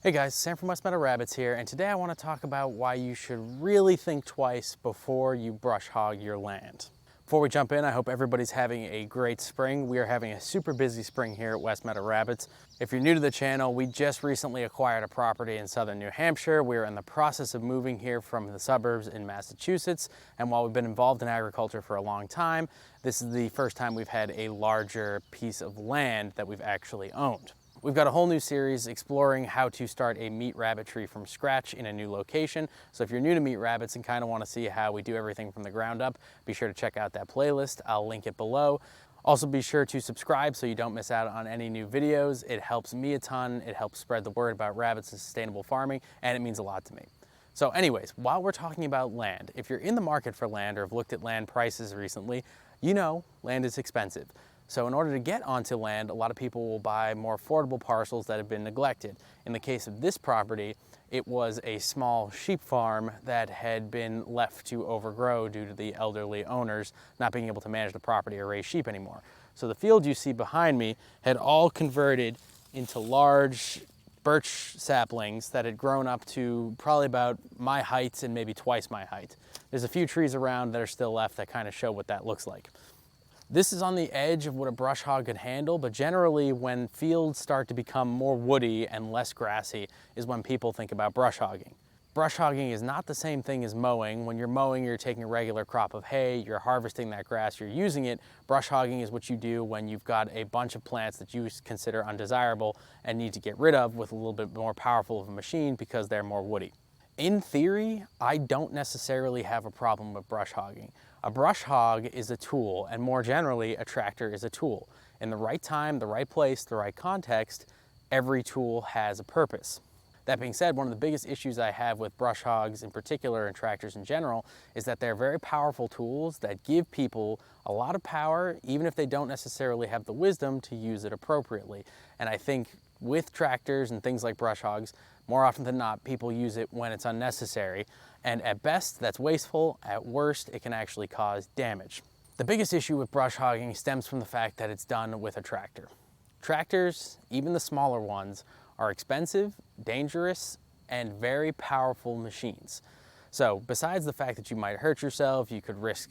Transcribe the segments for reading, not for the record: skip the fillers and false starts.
Hey guys, Sam from West Meadow Rabbits here, and today I want to talk about why you should really think twice before you brush hog your land. Before we jump in, I hope everybody's having a great spring. We are having a super busy spring here at West Meadow Rabbits. If you're new to the channel, we just recently acquired a property in southern New Hampshire. We're in the process of moving here from the suburbs in Massachusetts, and while we've been involved in agriculture for a long time, this is the first time we've had a larger piece of land that we've actually owned. We've got a whole new series exploring how to start a meat rabbitry from scratch in a new location. So if you're new to meat rabbits and kind of want to see how we do everything from the ground up, be sure to check out that playlist. I'll link it below. Also be sure to subscribe so you don't miss out on any new videos. It helps me a ton. It helps spread the word about rabbits and sustainable farming, and it means a lot to me. So anyways, while we're talking about land, if you're in the market for land or have looked at land prices recently, you know land is expensive. So in order to get onto land, a lot of people will buy more affordable parcels that have been neglected. In the case of this property, it was a small sheep farm that had been left to overgrow due to the elderly owners not being able to manage the property or raise sheep anymore. So the field you see behind me had all converted into large birch saplings that had grown up to probably about my height and maybe twice my height. There's a few trees around that are still left that kind of show what that looks like. This is on the edge of what a brush hog could handle, but generally when fields start to become more woody and less grassy is when people think about brush hogging. Brush hogging is not the same thing as mowing. When you're mowing, you're taking a regular crop of hay, you're harvesting that grass, you're using it. Brush hogging is what you do when you've got a bunch of plants that you consider undesirable and need to get rid of with a little bit more powerful of a machine because they're more woody. In theory, I don't necessarily have a problem with brush hogging. A brush hog is a tool, and more generally, a tractor is a tool. In the right time, the right place, the right context, every tool has a purpose. That being said, one of the biggest issues I have with brush hogs in particular and tractors in general is that they're very powerful tools that give people a lot of power, even if they don't necessarily have the wisdom to use it appropriately. And I think with tractors and things like brush hogs, more often than not, people use it when it's unnecessary. And at best, that's wasteful. At worst, it can actually cause damage. The biggest issue with brush hogging stems from the fact that it's done with a tractor. Tractors, even the smaller ones, are expensive, dangerous, and very powerful machines. So besides the fact that you might hurt yourself, you could risk,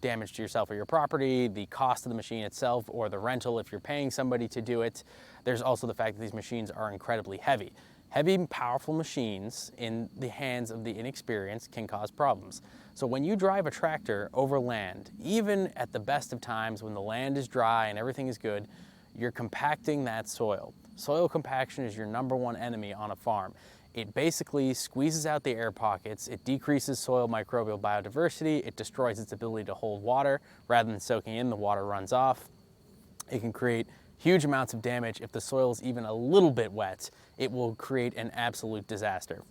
damage to yourself or your property, the cost of the machine itself, or the rental if you're paying somebody to do it, there's also the fact that these machines are incredibly heavy. Heavy, powerful machines in the hands of the inexperienced can cause problems. So when you drive a tractor over land, even at the best of times when the land is dry and everything is good, you're compacting that soil. Soil compaction is your #1 enemy on a farm. It basically squeezes out the air pockets, it decreases soil microbial biodiversity, it destroys its ability to hold water. Rather than soaking in, the water runs off. It can create huge amounts of damage. If the soil is even a little bit wet, it will create an absolute disaster.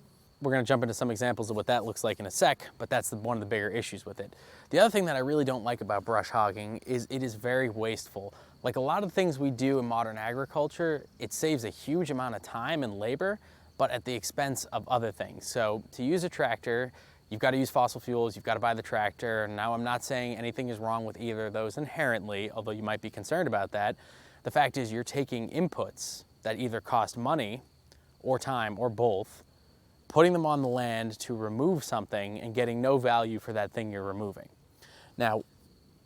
We're going to jump into some examples of what that looks like in a sec, but that's one of the bigger issues with it. The other thing that I really don't like about brush hogging is it is very wasteful. Like a lot of things we do in modern agriculture, it saves a huge amount of time and labor, but at the expense of other things. So to use a tractor, you've got to use fossil fuels, you've got to buy the tractor. Now I'm not saying anything is wrong with either of those inherently, although you might be concerned about that. The fact is you're taking inputs that either cost money or time or both, putting them on the land to remove something and getting no value for that thing you're removing. Now,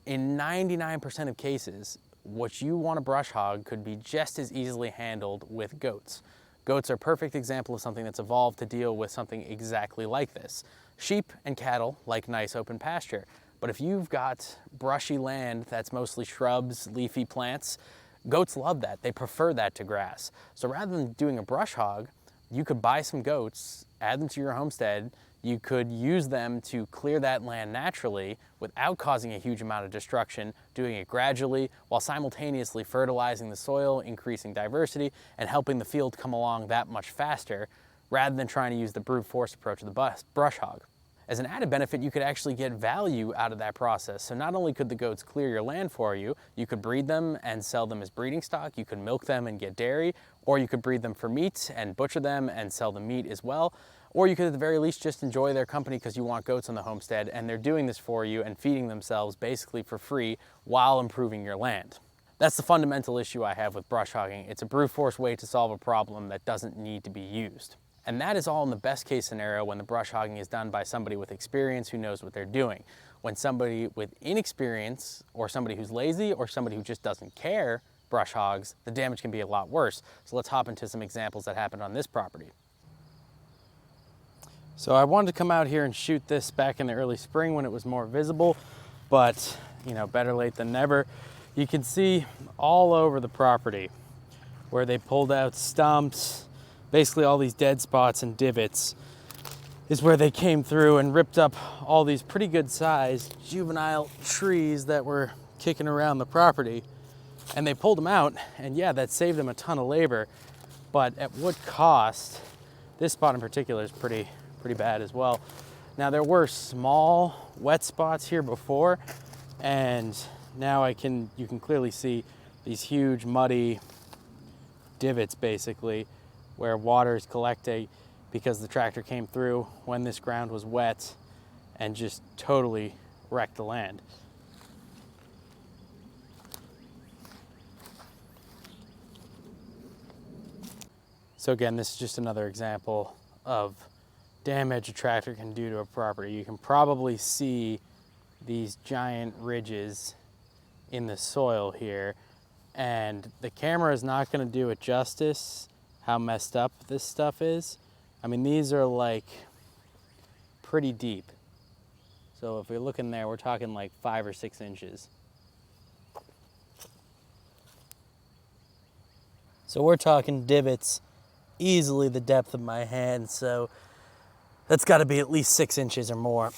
in 99% of cases, what you want to brush hog could be just as easily handled with goats. Goats are a perfect example of something that's evolved to deal with something exactly like this. Sheep and cattle like nice open pasture, but if you've got brushy land that's mostly shrubs, leafy plants, goats love that. They prefer that to grass. So rather than doing a brush hog, you could buy some goats, add them to your homestead. You could use them to clear that land naturally without causing a huge amount of destruction, doing it gradually while simultaneously fertilizing the soil, increasing diversity, and helping the field come along that much faster rather than trying to use the brute force approach of the brush hog. As an added benefit, you could actually get value out of that process. So not only could the goats clear your land for you, you could breed them and sell them as breeding stock, you could milk them and get dairy, or you could breed them for meat and butcher them and sell the meat as well. Or you could at the very least just enjoy their company because you want goats on the homestead and they're doing this for you and feeding themselves basically for free while improving your land. That's the fundamental issue I have with brush hogging. It's a brute force way to solve a problem that doesn't need to be used. And that is all in the best case scenario when the brush hogging is done by somebody with experience who knows what they're doing. When somebody with inexperience, or somebody who's lazy, or somebody who just doesn't care brush hogs, the damage can be a lot worse. So let's hop into some examples that happened on this property. So I wanted to come out here and shoot this back in the early spring when it was more visible, but you know, better late than never. You can see all over the property where they pulled out stumps, basically all these dead spots and divots is where they came through and ripped up all these pretty good sized juvenile trees that were kicking around the property. And they pulled them out, and yeah, that saved them a ton of labor, but at what cost? This spot in particular is pretty bad as well. Now there were small wet spots here before, and now you can clearly see these huge muddy divots basically where water is collecting because the tractor came through when this ground was wet and just totally wrecked the land. So again, this is just another example of damage a tractor can do to a property. You can probably see these giant ridges in the soil here, and the camera is not going to do it justice how messed up this stuff is. I mean, these are like pretty deep. So if we look in there, we're talking like 5 or 6 inches. So we're talking divots easily the depth of my hand, so that's got to be at least 6 inches or more.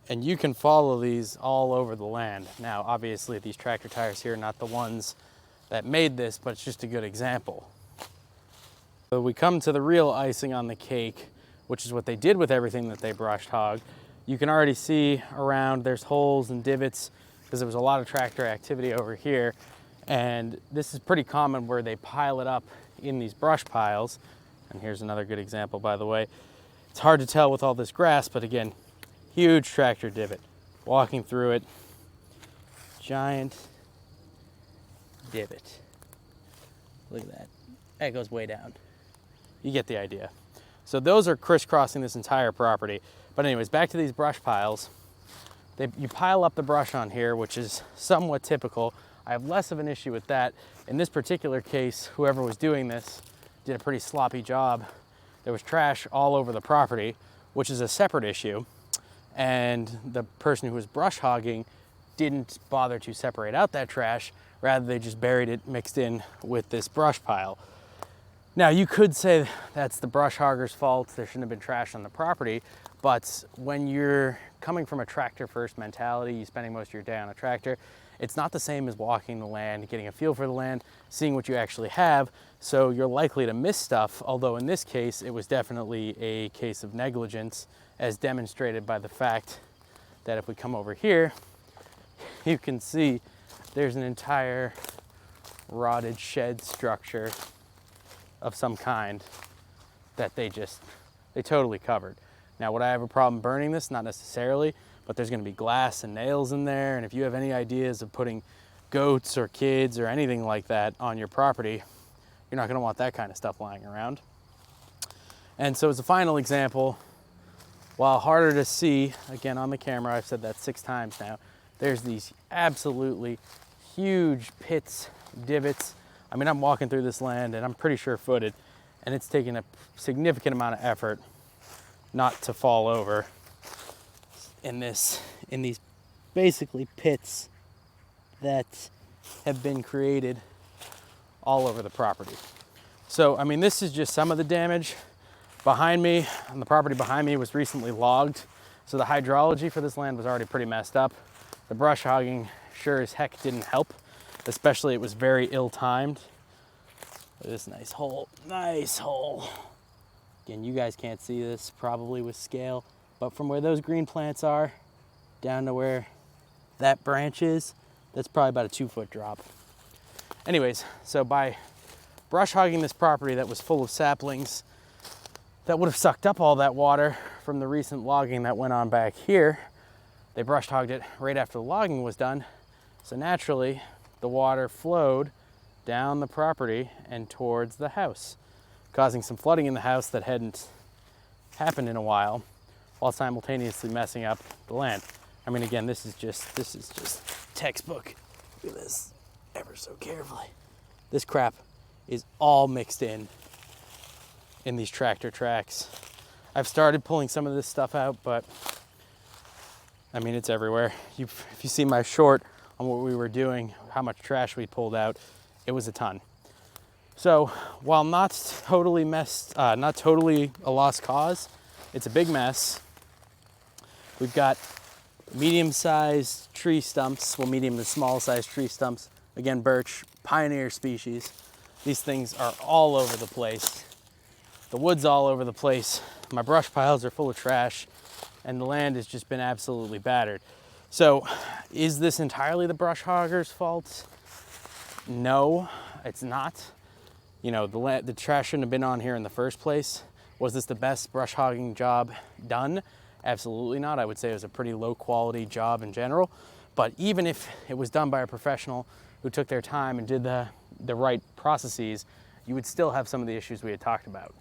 And you can follow these all over the land. Now, obviously, these tractor tires here are not the ones that made this, but it's just a good example. So we come to the real icing on the cake, which is what they did with everything that they brushed hogged. You can already see around there's holes and divots because there was a lot of tractor activity over here. And this is pretty common where they pile it up in these brush piles. And here's another good example, by the way. It's hard to tell with all this grass, but again, huge tractor divot. Walking through it, giant divot. Look at that. That goes way down. You get the idea. So those are crisscrossing this entire property. But anyways, back to these brush piles. You pile up the brush on here, which is somewhat typical. I have less of an issue with that. In this particular case, whoever was doing this did a pretty sloppy job. There was trash all over the property, which is a separate issue. And the person who was brush hogging didn't bother to separate out that trash. Rather, they just buried it mixed in with this brush pile. Now, you could say that's the brush hogger's fault. There shouldn't have been trash on the property. But when you're coming from a tractor first mentality, you're spending most of your day on a tractor, it's not the same as walking the land, getting a feel for the land, seeing what you actually have. So you're likely to miss stuff. Although in this case, it was definitely a case of negligence, as demonstrated by the fact that if we come over here, you can see there's an entire rotted shed structure of some kind that they totally covered. Now, would I have a problem burning this? Not necessarily, but there's gonna be glass and nails in there. And if you have any ideas of putting goats or kids or anything like that on your property, you're not gonna want that kind of stuff lying around. And so as a final example, while harder to see, again on the camera, I've said that 6 times now, there's these absolutely huge pits, divots. I mean, I'm walking through this land and I'm pretty sure-footed, and it's taking a significant amount of effort not to fall over in these basically pits that have been created all over the property. So, I mean, this is just some of the damage. Behind me, on the property behind me, was recently logged. So the hydrology for this land was already pretty messed up. The brush hogging sure as heck didn't help, especially it was very ill-timed. Look at this nice hole, nice hole. Again, you guys can't see this probably with scale, but from where those green plants are down to where that branch is, that's probably about a 2-foot drop. Anyways, so by brush hogging this property that was full of saplings that would have sucked up all that water from the recent logging that went on back here, they brush hogged it right after the logging was done, So naturally, the water flowed down the property and towards the house, causing some flooding in the house that hadn't happened in a while, while simultaneously messing up the land. I mean, again, this is just textbook. Look at this, ever so carefully. This crap is all mixed in these tractor tracks. I've started pulling some of this stuff out, but I mean, it's everywhere. If you see my short on what we were doing, how much trash we pulled out, it was a ton. So while not totally a lost cause, it's a big mess. We've got medium-sized tree stumps, well, medium to small-sized tree stumps. Again, birch, pioneer species. These things are all over the place. The wood's all over the place. My brush piles are full of trash, and the land has just been absolutely battered. So, is this entirely the brush hogger's fault? No, it's not. You know, the trash shouldn't have been on here in the first place. Was this the best brush hogging job done? Absolutely not. I would say it was a pretty low quality job in general. But even if it was done by a professional who took their time and did the right processes, you would still have some of the issues we had talked about.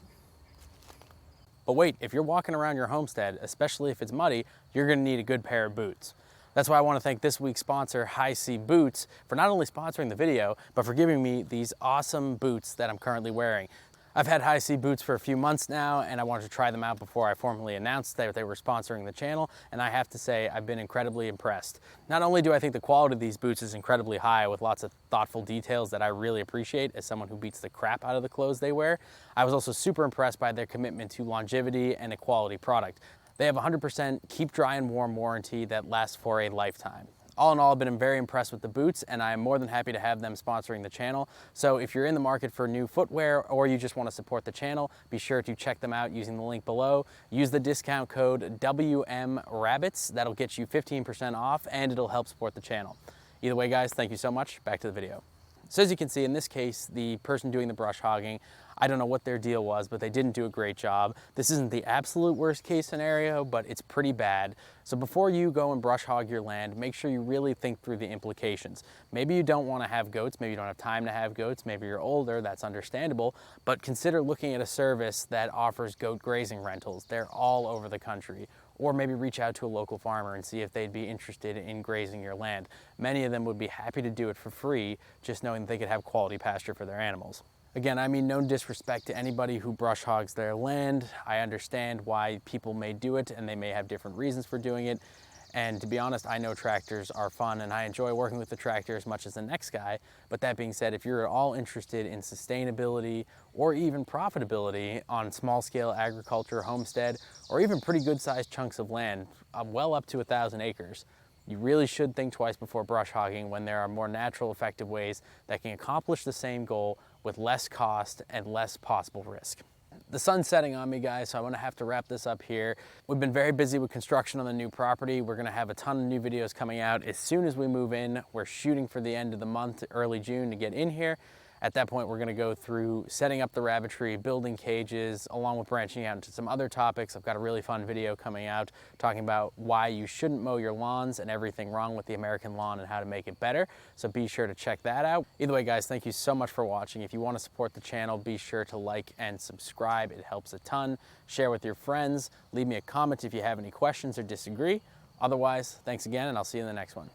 But wait, if you're walking around your homestead, especially if it's muddy, you're gonna need a good pair of boots. That's why I wanna thank this week's sponsor, High C Boots, for not only sponsoring the video, but for giving me these awesome boots that I'm currently wearing. I've had High C Boots for a few months now, and I wanted to try them out before I formally announced that they were sponsoring the channel, and I have to say I've been incredibly impressed. Not only do I think the quality of these boots is incredibly high with lots of thoughtful details that I really appreciate as someone who beats the crap out of the clothes they wear, I was also super impressed by their commitment to longevity and a quality product. They have 100% keep dry and warm warranty that lasts for a lifetime. All in all, I've been very impressed with the boots, and I am more than happy to have them sponsoring the channel. So if you're in the market for new footwear or you just want to support the channel, be sure to check them out using the link below. Use the discount code WMRabbits. That'll get you 15% off, and it'll help support the channel. Either way, guys, thank you so much. Back to the video. So as you can see, in this case, the person doing the brush hogging, I don't know what their deal was, but they didn't do a great job. This isn't the absolute worst case scenario, but it's pretty bad. So before you go and brush hog your land, make sure you really think through the implications. Maybe you don't want to have goats, maybe you don't have time to have goats, maybe you're older, that's understandable, but consider looking at a service that offers goat grazing rentals. They're all over the country. Or maybe reach out to a local farmer and see if they'd be interested in grazing your land. Many of them would be happy to do it for free, just knowing that they could have quality pasture for their animals. Again, I mean no disrespect to anybody who brush hogs their land. I understand why people may do it and they may have different reasons for doing it. And to be honest, I know tractors are fun and I enjoy working with the tractor as much as the next guy. But that being said, if you're at all interested in sustainability or even profitability on small scale agriculture, homestead, or even pretty good sized chunks of land, well up to 1,000 acres, you really should think twice before brush hogging when there are more natural, effective ways that can accomplish the same goal with less cost and less possible risk. The sun's setting on me, guys, so I'm gonna have to wrap this up here. We've been very busy with construction on the new property. We're gonna have a ton of new videos coming out as soon as we move in. We're shooting for the end of the month, early June, to get in here. At that point, we're gonna go through setting up the rabbitry, building cages, along with branching out into some other topics. I've got a really fun video coming out talking about why you shouldn't mow your lawns and everything wrong with the American lawn and how to make it better. So be sure to check that out. Either way, guys, thank you so much for watching. If you wanna support the channel, be sure to like and subscribe. It helps a ton. Share with your friends. Leave me a comment if you have any questions or disagree. Otherwise, thanks again, and I'll see you in the next one.